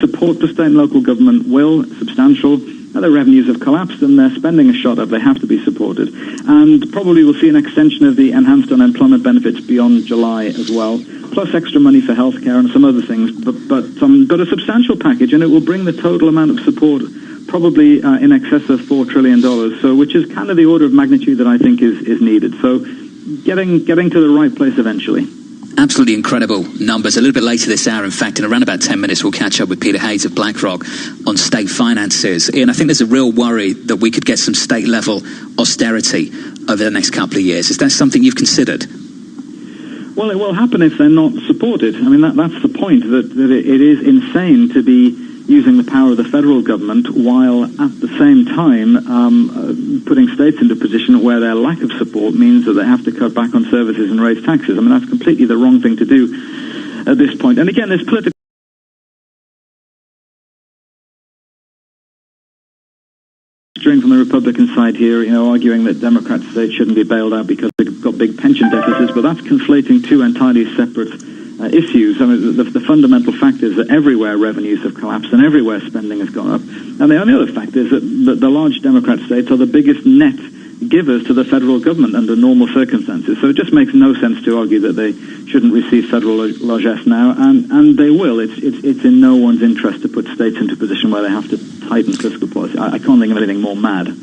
support for state and local government will substantial. Their revenues have collapsed and their spending has shot up. They have to be supported. And probably we'll see an extension of the enhanced unemployment benefits beyond July as well, plus extra money for healthcare and some other things. But a substantial package, and it will bring the total amount of support probably in excess of $4 trillion, so which is kind of the order of magnitude that I think is needed. So getting to the right place eventually. Absolutely incredible numbers. A little bit later this hour, in fact, in around about 10 minutes, we'll catch up with Peter Hayes of BlackRock on state finances. Ian, I think there's a real worry that we could get some state-level austerity over the next couple of years. Is that something you've considered? Well, it will happen if they're not supported. I mean, that's the point, that it is insane to be using the power of the federal government while at the same time putting states into a position where their lack of support means that they have to cut back on services and raise taxes. I mean, that's completely the wrong thing to do at this point. And again, there's political from the Republican side here, arguing that Democrat states shouldn't be bailed out because they've got big pension deficits, but that's conflating two entirely separate issues. I mean, the fundamental fact is that everywhere revenues have collapsed and everywhere spending has gone up. And the only other fact is that the large Democrat states are the biggest net givers to the federal government under normal circumstances. So it just makes no sense to argue that they shouldn't receive federal largesse now, and they will. It's in no one's interest to put states into a position where they have to tighten fiscal policy. I can't think of anything more mad.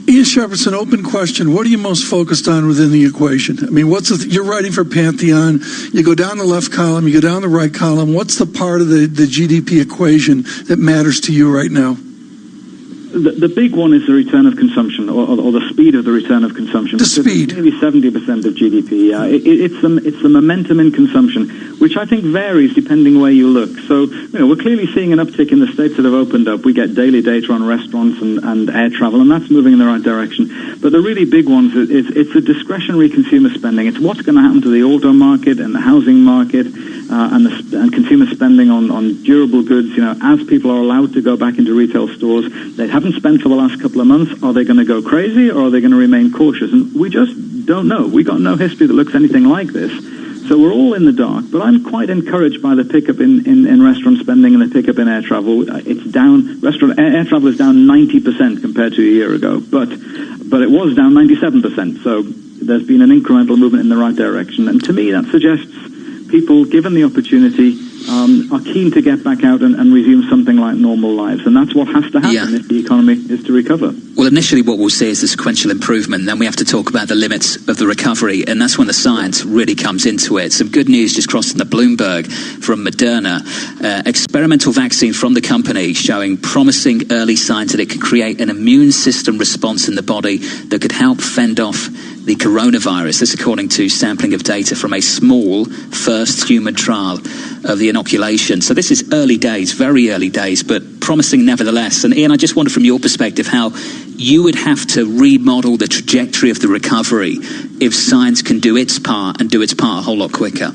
Ian Shepherdson, open question. What are you most focused on within the equation? I mean, you're writing for Pantheon. You go down the left column, you go down the right column. What's the part of the GDP equation that matters to you right now? The big one is the return of consumption, or the speed of the return of consumption. The speed. Maybe 70% of GDP. It's the momentum in consumption, which I think varies depending where you look. So, we're clearly seeing an uptick in the states that have opened up. We get daily data on restaurants and air travel, and that's moving in the right direction. But the really big ones, it's the discretionary consumer spending. It's what's going to happen to the auto market and the housing market and consumer spending on durable goods. As people are allowed to go back into retail stores, they haven't spent for the last couple of months. Are they going to go crazy, or are they going to remain cautious? And we just don't know. We got no history that looks anything like this. So we're all in the dark. But I'm quite encouraged by the pickup in restaurant spending and the pickup in air travel. It's down. Air travel is down 90% compared to a year ago, but it was down 97%. So there's been an incremental movement in the right direction. And to me, that suggests people, given the opportunity, are keen to get back out and resume something like normal lives. And that's what has to happen if the economy is to recover. Well, initially what we'll see is the sequential improvement. Then we have to talk about the limits of the recovery. And that's when the science really comes into it. Some good news just crossing the Bloomberg from Moderna. Experimental vaccine from the company showing promising early signs that it could create an immune system response in the body that could help fend off the coronavirus. This according to sampling of data from a small first human trial of the inoculation. So this is early days, very early days, but promising nevertheless. And Ian, I just wonder from your perspective how you would have to remodel the trajectory of the recovery if science can do its part and do its part a whole lot quicker.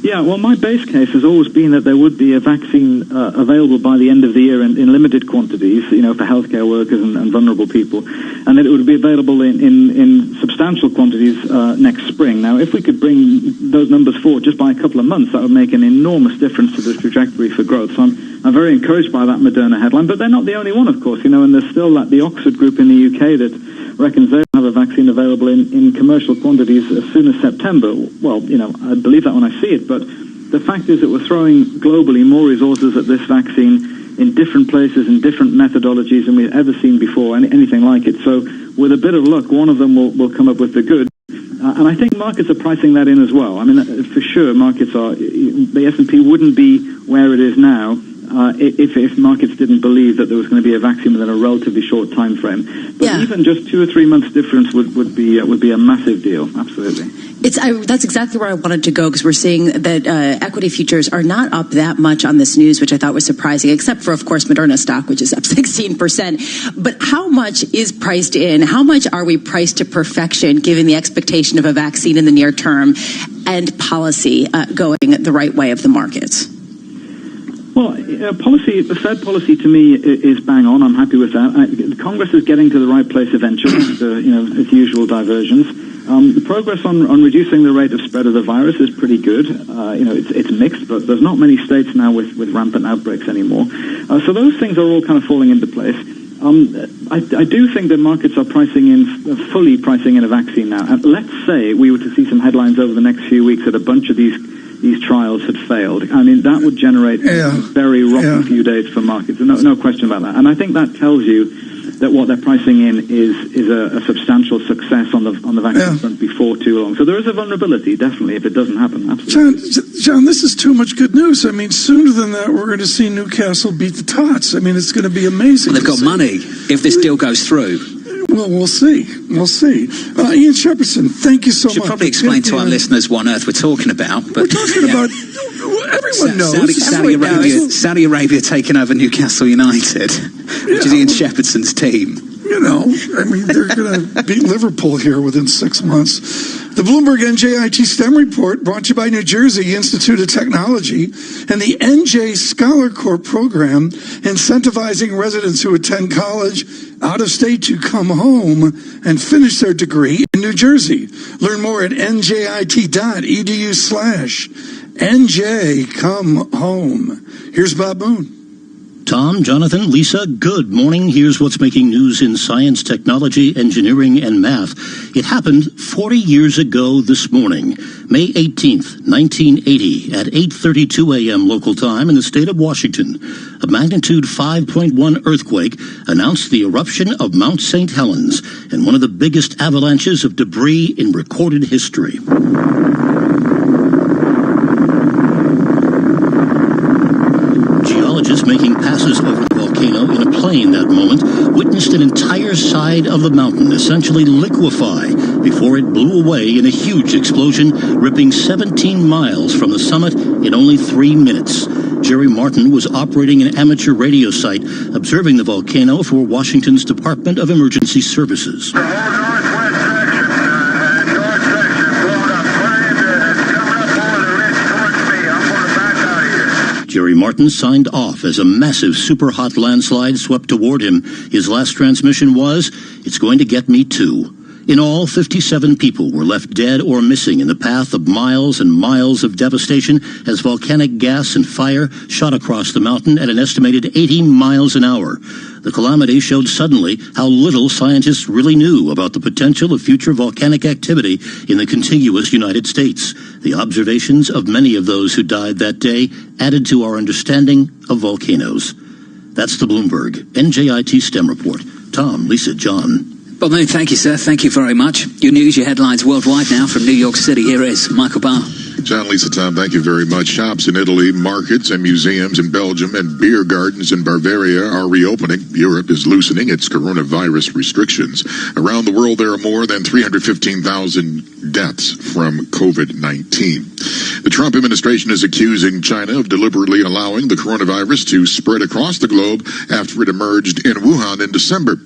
Yeah, well, my base case has always been that there would be a vaccine available by the end of the year in limited quantities, for healthcare workers and vulnerable people, and that it would be available in substantial quantities next spring. Now, if we could bring those numbers forward just by a couple of months, that would make an enormous difference to the trajectory for growth. So I'm very encouraged by that Moderna headline, but they're not the only one, of course, and there's still the Oxford group in the UK that reckons they'll have a vaccine available in commercial quantities as soon as September. Well, I believe that when I see it, but the fact is that we're throwing globally more resources at this vaccine in different places and different methodologies than we've ever seen before, anything like it. So with a bit of luck, one of them will come up with the good. And I think markets are pricing that in as well. I mean, for sure, markets are. The S&P wouldn't be where it is now if markets didn't believe that there was going to be a vaccine within a relatively short time frame. But even just 2 or 3 months difference would be a massive deal. Absolutely. That's exactly where I wanted to go, because we're seeing that equity futures are not up that much on this news, which I thought was surprising, except for, of course, Moderna stock, which is up 16%. But how much is priced in? How much are we priced to perfection, given the expectation of a vaccine in the near term and policy going the right way of the markets? Well, the Fed policy to me is bang on. I'm happy with that. Congress is getting to the right place eventually after, its usual diversions. The progress on reducing the rate of spread of the virus is pretty good. It's mixed, but there's not many states now with rampant outbreaks anymore. So those things are all kind of falling into place. I do think that markets are fully pricing in a vaccine now. And let's say we were to see some headlines over the next few weeks that a bunch of these trials had failed. I mean, that would generate a very rocky few days for markets. No question about that. And I think that tells you that what they're pricing in is a substantial success on the vaccine front before too long. So there is a vulnerability, definitely, if it doesn't happen. Absolutely. John, this is too much good news. I mean, sooner than that, we're going to see Newcastle beat the Tots. I mean, it's going to be amazing. Well, they've got money if this deal goes through. Well, we'll see. Ian Shepardson, thank you so much. Should probably explain to our listeners what on earth we're talking about. But we're talking about... Everyone knows. Saudi Arabia taking over Newcastle United, which is Ian Shepherdson's team. I mean, they're going to beat Liverpool here within 6 months. The Bloomberg NJIT STEM Report, brought to you by New Jersey Institute of Technology and the NJ Scholar Corps program, incentivizing residents who attend college out of state to come home and finish their degree in New Jersey. Learn more at njit.edu/NJ Come Home. Here's Bob Moon. Tom, Jonathan, Lisa, good morning. Here's what's making news in science, technology, engineering, and math. It happened 40 years ago this morning, May 18th, 1980, at 8:32 a.m. local time in the state of Washington. A magnitude 5.1 earthquake announced the eruption of Mount St. Helens and one of the biggest avalanches of debris in recorded history. Geologists making passes over the volcano in a plane that moment witnessed an entire side of the mountain essentially liquefy before it blew away in a huge explosion, ripping 17 miles from the summit in only 3 minutes. Jerry Martin was operating an amateur radio site observing the volcano for Washington's Department of Emergency Services. Jerry Martin signed off as a massive super-hot landslide swept toward him. His last transmission was, "It's going to get me too." In all, 57 people were left dead or missing in the path of miles and miles of devastation as volcanic gas and fire shot across the mountain at an estimated 80 miles an hour. The calamity showed suddenly how little scientists really knew about the potential of future volcanic activity in the contiguous United States. The observations of many of those who died that day added to our understanding of volcanoes. That's the Bloomberg NJIT STEM Report. Tom, Lisa, John. Bob Moon, thank you, sir. Thank you very much. Your news, your headlines worldwide now from New York City. Here is Michael Barr. John, Lisa, Tom, thank you very much. Shops in Italy, markets and museums in Belgium, and beer gardens in Bavaria are reopening. Europe is loosening its coronavirus restrictions. Around the world, there are more than 315,000 deaths from COVID-19. The Trump administration is accusing China of deliberately allowing the coronavirus to spread across the globe after it emerged in Wuhan in December.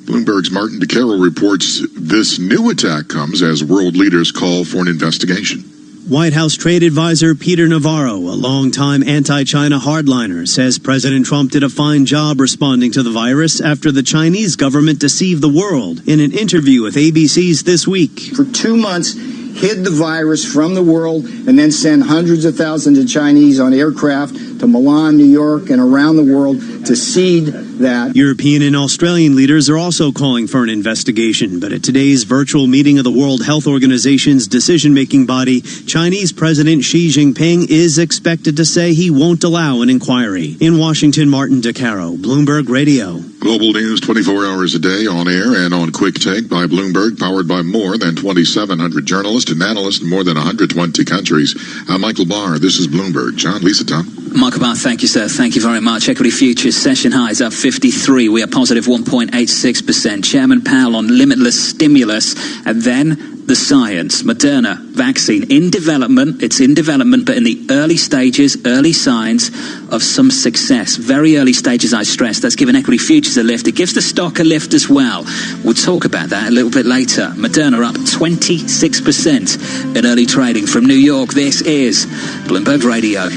Bloomberg's Martin DeCaro reports this new attack comes as world leaders call for an investigation. White House trade advisor Peter Navarro, a longtime anti-China hardliner, says President Trump did a fine job responding to the virus after the Chinese government deceived the world in an interview with ABC's This Week. For 2 months, hid the virus from the world and then sent hundreds of thousands of Chinese on aircraft to Milan, New York, and around the world to seed that. European and Australian leaders are also calling for an investigation, but at today's virtual meeting of the World Health Organization's decision-making body, Chinese President Xi Jinping is expected to say he won't allow an inquiry. In Washington, Martin DeCaro, Bloomberg Radio. Global news 24 hours a day on air and on Quick Take by Bloomberg, powered by more than 2,700 journalists and analysts in more than 120 countries. I'm Michael Barr. This is Bloomberg. John, Lisa, Tom. Michael Barr, thank you, sir. Thank you very much. Equity futures session highs up 53. We are positive 1.86%. Chairman Powell on limitless stimulus. And then the science. Moderna vaccine in development. It's in development, but in the early stages, early signs of some success. Very early stages, I stress. That's given equity futures a lift. It gives the stock a lift as well. We'll talk about that a little bit later. Moderna up 26% in early trading. From New York, this is Bloomberg Radio.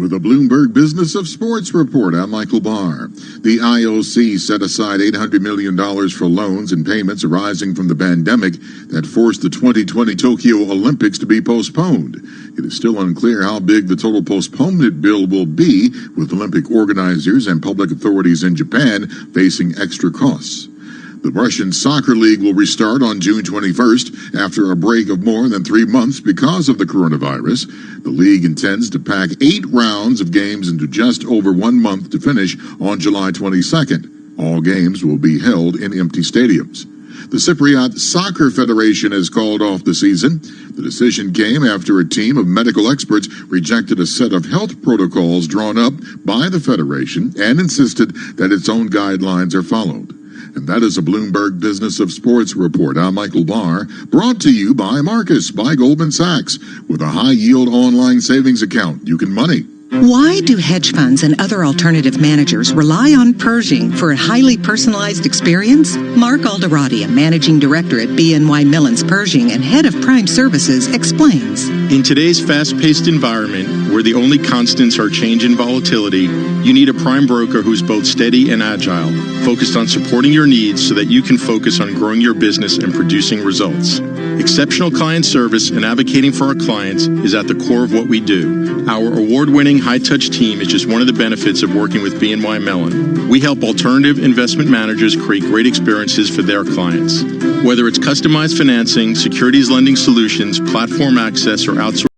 With a Bloomberg Business of Sports report, I'm Michael Barr. The IOC set aside $800 million for loans and payments arising from the pandemic that forced the 2020 Tokyo Olympics to be postponed. It is still unclear how big the total postponement bill will be, with Olympic organizers and public authorities in Japan facing extra costs. The Russian Soccer League will restart on June 21st after a break of more than 3 months because of the coronavirus. The league intends to pack 8 rounds of games into just over 1 month to finish on July 22nd. All games will be held in empty stadiums. The Cypriot Soccer Federation has called off the season. The decision came after a team of medical experts rejected a set of health protocols drawn up by the federation and insisted that its own guidelines are followed. And that is a Bloomberg Business of Sports report. I'm Michael Barr, brought to you by Marcus by Goldman Sachs. With a high-yield online savings account, you can money. Why do hedge funds and other alternative managers rely on Pershing for a highly personalized experience? Mark Alderati, a managing director at BNY Mellon's Pershing and head of Prime Services, explains. In today's fast-paced environment, where the only constants are change and volatility, you need a prime broker who's both steady and agile, focused on supporting your needs so that you can focus on growing your business and producing results. Exceptional client service and advocating for our clients is at the core of what we do. Our award-winning high-touch team is just one of the benefits of working with BNY Mellon. We help alternative investment managers create great experiences for their clients. Whether it's customized financing, securities lending solutions, platform access, or outsourcing